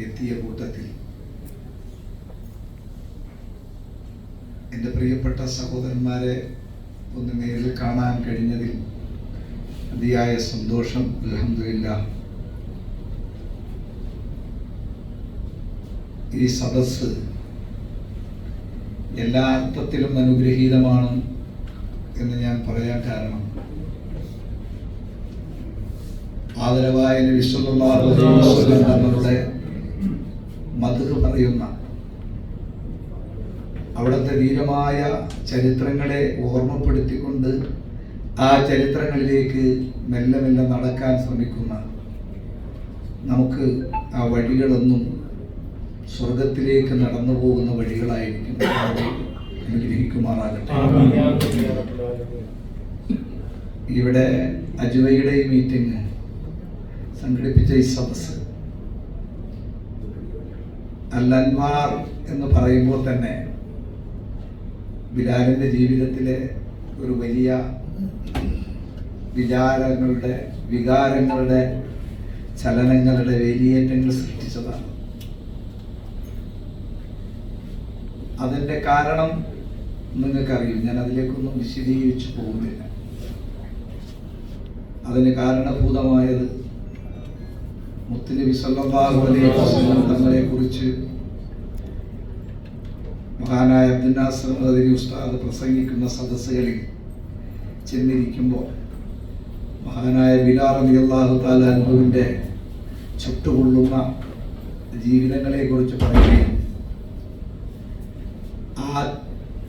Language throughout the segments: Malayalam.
എത്തിയ കൂട്ടത്തിൽ എൻ്റെ പ്രിയപ്പെട്ട സഹോദരന്മാരെ ഒന്ന് നേരിൽ കാണാൻ കഴിഞ്ഞതിൽ അതിയായ സന്തോഷം. അൽഹംദുലില്ലാഹ്. ഈ സദസ്സ് എല്ലാ അർത്ഥത്തിലും അനുഗ്രഹീതമാണ് എന്ന് ഞാൻ പറയാൻ കാരണം ആദരവായ നബി സല്ലല്ലാഹു അലൈഹി വസല്ലം തങ്ങളുടെ മദ്ഹ് പറയുന്ന അവിടുത്തെ ധീരമായ ചരിത്രങ്ങളെ ഓർമ്മപ്പെടുത്തിക്കൊണ്ട് ആ ചരിത്രങ്ങളിലേക്ക് മെല്ലെ മെല്ലെ നടക്കാൻ ശ്രമിക്കുന്ന നമുക്ക് ആ വഴികളൊന്നും സ്വർഗത്തിലേക്ക് നടന്നു പോകുന്ന വഴികളായിരിക്കും. അനുഗ്രഹിക്കുമാറാകട്ടെ. ഇവിടെ അജ്വയുടെ ഈ മീറ്റിംഗ് സംഘടിപ്പിച്ച ഈ സദസ്സ് അൽ-അൻവാർ എന്ന് പറയുമ്പോൾ തന്നെ ബിലാലിന്റെ ജീവിതത്തിലെ ഒരു വലിയ വികാരങ്ങളുടെ ചലനങ്ങളുടെ വേലിയേറ്റങ്ങൾ സൃഷ്ടിച്ചതാണ്. അതിൻ്റെ കാരണം നിങ്ങൾക്കറിയും, ഞാൻ അതിലേക്കൊന്നും വിശദീകരിച്ചു പോകുന്നില്ല. അതിന് കാരണഭൂതമായത് മുത്തുനബി സല്ലല്ലാഹു അലൈഹി വസല്ലം തങ്ങളെ കുറിച്ച് മഹാനായ അബ്ദുൽ നാസർ മദനി ഉസ്താദ് പ്രസംഗിക്കുന്ന സദസ്സുകളിൽ ചെന്നിരിക്കുമ്പോൾ മഹാനായ ബിലാൽ റളിയല്ലാഹു തആല അൻഹുവിൻ്റെ ചുട്ടുകൊള്ളുന്ന ജീവിതങ്ങളെ കുറിച്ച് പറയുകയും ആ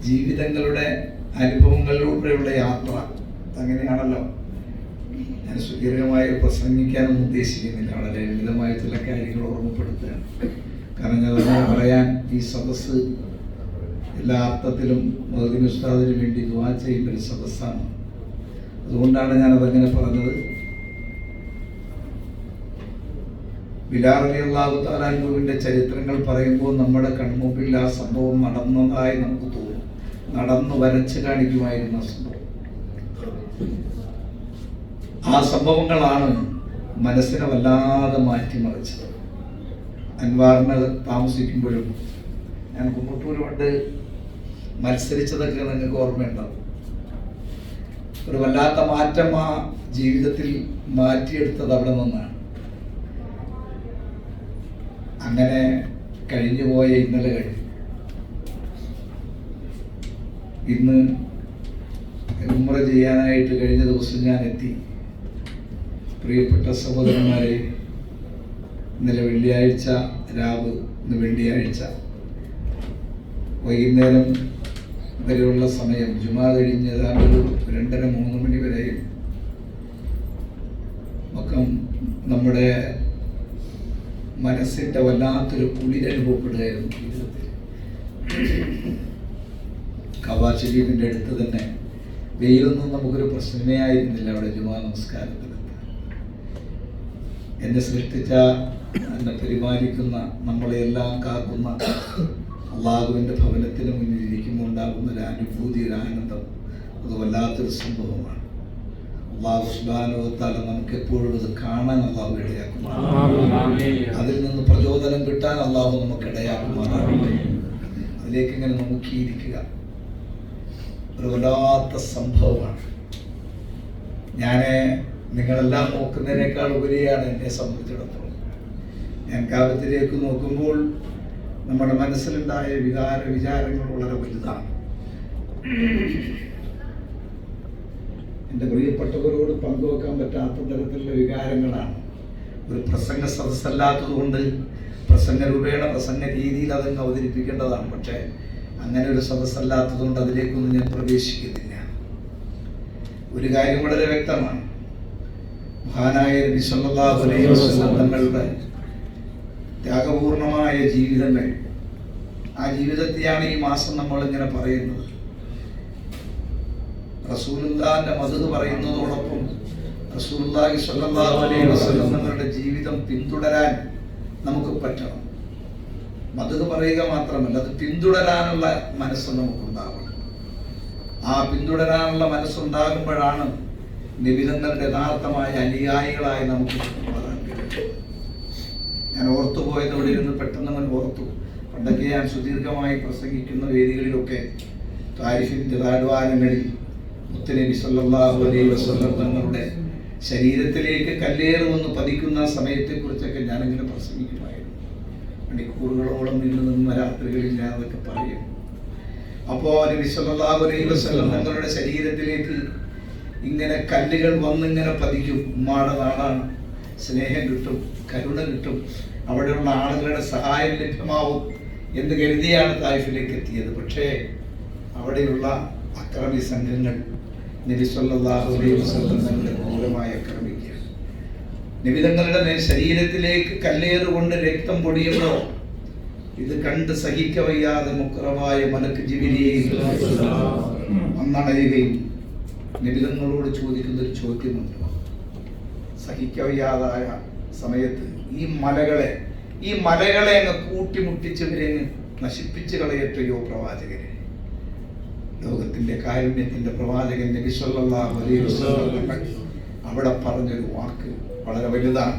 ജീവിതങ്ങളുടെ അനുഭവങ്ങളിലൂടെയുള്ള യാത്ര അങ്ങനെയാണല്ലോ. ഞാൻ സുദീർഘമായി പ്രസംഗിക്കാനൊന്നും ഉദ്ദേശിക്കുന്നില്ല, വളരെ ലളിതമായ ചില കാര്യങ്ങൾ ഓർമ്മപ്പെടുത്തുകയാണ്. കാരണം ഞാൻ അങ്ങനെ പറയാൻ ഈ സദസ്സ് എല്ലാ അർത്ഥത്തിലും മദനി ഉസ്താദിന് വേണ്ടി ദുആ ചെയ്യുന്ന ഒരു സദസ്സാണ്. അതുകൊണ്ടാണ് ഞാനതങ്ങനെ പറഞ്ഞത്. ബിലാൽ റളിയല്ലാഹു തആല അൻഹുവിന്റെ ചരിത്രങ്ങൾ പറയുമ്പോൾ നമ്മുടെ കൺമുമ്പിൽ ആ സംഭവം നടന്നതായി നമുക്ക് തോന്നും. നടന്നു വരച്ച് കാണിക്കുമായിരുന്ന സംഭവം. ആ സംഭവങ്ങളാണ് മനസ്സിനെ വല്ലാതെ മാറ്റിമറിച്ചത്. അൻവാറിന് താമസിക്കുമ്പോഴും ഞാൻ കുമ്മട്ടൂർ കൊണ്ട് മത്സരിച്ചതൊക്കെ നിങ്ങൾക്ക് ഓർമ്മയുണ്ടാവും. ഒരു വല്ലാത്ത മാറ്റം ആ ജീവിതത്തിൽ മാറ്റിയെടുത്തത് അവിടെ നിന്നാണ്. അങ്ങനെ കഴിഞ്ഞുപോയ ഇന്നലകൾ ഇന്ന് ഉംറ ചെയ്യാനായിട്ട് കഴിഞ്ഞ ദിവസം ഞാൻ എത്തി. പ്രിയപ്പെട്ട സഹോദരന്മാരെ, ഇന്നലെ വെള്ളിയാഴ്ച രാവ്, ഇന്ന് വെള്ളിയാഴ്ച വൈകുന്നേരം വരെയുള്ള സമയം, ജുമാ കഴിഞ്ഞ് ഏതാണ്ട് 2:30-3 മണി വരെയും ഒക്കെ നമ്മുടെ മനസ്സിൻ്റെ വല്ലാത്തൊരു കുളിരനുഭവപ്പെടുകയായിരുന്നു ജീവിതത്തിൽ. കഅബ ശരീഫിൻ്റെ അടുത്ത് തന്നെ വെയിലൊന്നും നമുക്കൊരു പ്രശ്നമേ ആയിരുന്നില്ല. അവിടെ ജുമാ നമസ്കാരത്തിലെത്തി എന്നെ സൃഷ്ടിച്ച, എന്നെ പരിപാലിക്കുന്ന, നമ്മളെല്ലാം കാക്കുന്ന അള്ളാഹുവിൻ്റെ ഭവനത്തിന് മുന്നിൽ ഇരിക്കുമ്പോൾ ഉണ്ടാകുന്ന ഒരു അനുഭൂതി, ഒരു ആനന്ദം, അത് വല്ലാത്തൊരു സംഭവമാണ്. അള്ളാഹു സുബ്ഹാനഹു വ തആല നമുക്ക് എപ്പോഴും അത് കാണാൻ അള്ളാഹു ഇടയാക്കുമാറാകട്ടെ. അതിൽ നിന്ന് പ്രചോദനം കിട്ടാൻ അള്ളാഹു നമുക്ക് ഇടയാക്കുമാറാകട്ടെ. അതിലേക്ക് ഇങ്ങനെ നോക്കിയിരിക്കുക ഒരു വല്ലാത്ത സംഭവമാണ്. ഞാൻ നിങ്ങളെല്ലാം നോക്കുന്നതിനേക്കാൾ ഉപരിയാണ് എന്നെ സംബന്ധിച്ചിടത്തോളം. ഞാൻ കാബത്തിലേക്ക് നോക്കുമ്പോൾ നമ്മുടെ മനസ്സിലുണ്ടായ വിചാരങ്ങൾ വളരെ വലുതാണ്. എൻ്റെ പ്രിയപ്പെട്ടവരോട് പങ്കുവെക്കാൻ പറ്റാത്ത തരത്തിലുള്ള വികാരങ്ങളാണ്. ഒരു പ്രസംഗ സദസ്സല്ലാത്തത് കൊണ്ട് പ്രസംഗ രൂപേണ, പ്രസംഗ രീതിയിൽ അതങ്ങ് അവതരിപ്പിക്കേണ്ടതാണ്. പക്ഷേ അങ്ങനെ ഒരു സദസ്സല്ലാത്തത് കൊണ്ട് അതിലേക്കൊന്നും ഞാൻ പ്രവേശിക്കുന്നില്ല. ഒരു കാര്യം വളരെ വ്യക്തമാണ്. മഹാനായ നബി സല്ലല്ലാഹു അലൈഹി വസല്ലം തങ്ങളുടെ ത്യാഗപൂർണമായ ജീവിതങ്ങൾ, ആ ജീവിതത്തെയാണ് ഈ മാസം നമ്മളിങ്ങനെ പറയുന്നത്. റസൂലുള്ളാഹിന്റെ മദ്ഹ് പറയുന്നതോടൊപ്പം റസൂലുള്ളാഹി സ്വല്ലല്ലാഹു അലൈഹി വസല്ലം തങ്ങളുടെ ജീവിതം പിന്തുടരാൻ നമുക്ക് പറ്റണം. മദ്ഹ് പറയുക മാത്രമല്ല, അത് പിന്തുടരാനുള്ള മനസ്സ് നമുക്കുണ്ടാവണം. ആ പിന്തുടരാനുള്ള മനസ്സുണ്ടാകുമ്പോഴാണ് നബി തങ്ങളുടെ യഥാർത്ഥമായ അനുയായികളായി നമുക്ക് മാറാൻ കഴിയും. ഞാൻ ഓർത്തുപോയത് ഇവിടെ ഇരുന്ന് പെട്ടെന്ന് അവൻ ഓർത്തു. പണ്ടൊക്കെ ഞാൻ സുദീർഘമായി പ്രസംഗിക്കുന്ന വേദികളിലൊക്കെ താരിഫിന്റെ താഴ്വാരങ്ങളിൽ മുത്തുനബി സല്ലല്ലാഹു അലൈഹി വസല്ലം തങ്ങളുടെ ശരീരത്തിലേക്ക് കല്ലേറുമെന്ന് പതിക്കുന്ന സമയത്തെക്കുറിച്ചൊക്കെ ഞാനിങ്ങനെ പ്രസംഗിക്കുമായിരുന്നു. മണിക്കൂറുകളോളം നീണ്ടു നിന്ന രാത്രികളിൽ ഞാൻ അതൊക്കെ പറയും. അപ്പോൾ നബി സല്ലല്ലാഹു അലൈഹി വസല്ലം തങ്ങളുടെ ശരീരത്തിലേക്ക് ഇങ്ങനെ കല്ലുകൾ വന്നിങ്ങനെ പതിക്കും. ഉമ്മാടെ നാടാണ്, സ്നേഹം കിട്ടും, കരുണ കിട്ടും, അവിടെയുള്ള ആളുകളുടെ സഹായം ലഭ്യമാവും എന്ന് കരുതിയാണ് തായിഫിലേക്ക് എത്തിയത്. പക്ഷേ അവിടെയുള്ള അക്രമി സംഘങ്ങൾ നബി സല്ലല്ലാഹു അലൈഹി വസല്ലം തങ്ങളെ ക്രൂരമായി ആക്രമിക്കുക. നബി തങ്ങളുടെ ശരീരത്തിലേക്ക് കല്ലേറുകൊണ്ട് രക്തം പൊടിയുമ്പോൾ ഇത് കണ്ട് സഹിക്കവയ്യാതെ മുക്രമായ മലക്ക് ജിബ്രീൽ വന്നണയുകയും നബി തങ്ങളോട് ചോദിക്കുന്ന ഒരു ചോദ്യമുണ്ട്. സഹിക്കവയ്യാതായ സമയത്ത് ഈ മലകളെ അങ്ങ് കൂട്ടിമുട്ടിച്ചവരെ നശിപ്പിച്ചു കളയട്ടെയോ പ്രവാചകരെ. ലോകത്തിന്റെ കാരുണ്യത്തിന്റെ പ്രവാചകൻ നബി സല്ലല്ലാഹു അലൈഹി വസല്ലം അവിടെ പറഞ്ഞൊരു വാക്ക് വളരെ വലുതാണ്.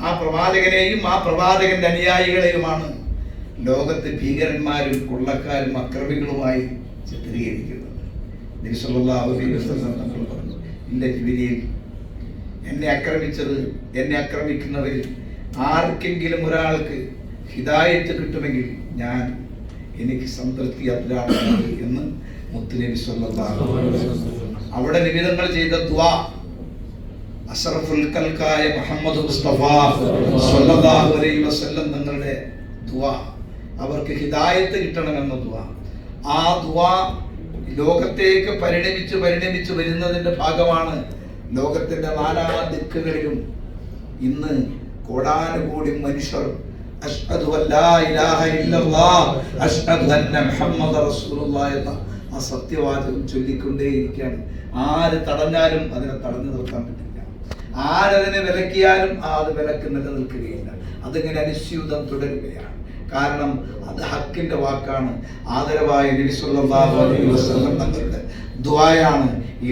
ആ പ്രവാചകനെയും ആ പ്രവാചകന്റെ അനുയായികളെയുമാണ് ലോകത്ത് ഭീകരന്മാരും കൊള്ളക്കാരും അക്രമികളുമായി ചിത്രീകരിക്കുന്നത്. നബി സല്ലല്ലാഹു അലൈഹി വസല്ലം തങ്ങൾ പറഞ്ഞു, ഇല്ല ജിബ്രീൽ, എന്നെ ആക്രമിക്കുന്നവരിൽ ആർക്കെങ്കിലും ഒരാൾക്ക് ഹിദായത്ത് കിട്ടുമെങ്കിൽ എനിക്ക് സംതൃപ്തി അതിലാണ് എന്ന് മുത്തുനബി സല്ലല്ലാഹു അലൈഹി വസല്ലം. അവിടെ നിബിധങ്ങൾ ചെയ്ത ദുആ, അഷ്റഫുൽ ഖൽഖായ മുഹമ്മദ് മുസ്തഫ സല്ലല്ലാഹു അലൈഹി വസല്ലം തങ്ങളുടെ ദുആ, അവർക്ക് ഹിദായത്ത് കിട്ടണമെന്ന ദുആ. ആ ദുആ ലോകത്തേക്ക് പരിണമിച്ചു വരുന്നതിന്റെ ഭാഗമാണ് ലോകത്തിന്റെ നാനാ ദിക്കുകളിലും ഇന്ന് കോടാനുകോടി മനുഷ്യർ അഷ്ഹദു അല്ലാ ഇലാഹ ഇല്ലല്ലാഹ് അഷ്ഹദു അന്ന മുഹമ്മദ റസൂലുള്ളാഹി എന്ന ആ സത്യവാചകം ചൊല്ലിക്കൊണ്ടേയിരിക്കുകയാണ്. ആര് തടഞ്ഞാലും അതിനെ തടഞ്ഞു നിർത്താൻ പറ്റില്ല. ആരതിനെ വിലക്കിയാലും അത് വിലക്ക് നിലനിൽക്കുകയില്ല. അതിങ്ങനെ അനുസ്യൂതം തുടരുകയാണ്. കാരണം അത് ഹക്കിന്റെ വാക്കാണ്. ആദരവായ നബി സല്ലല്ലാഹു അലൈഹി വസല്ലം തങ്ങളുടെ ദുആയാണ് ഈ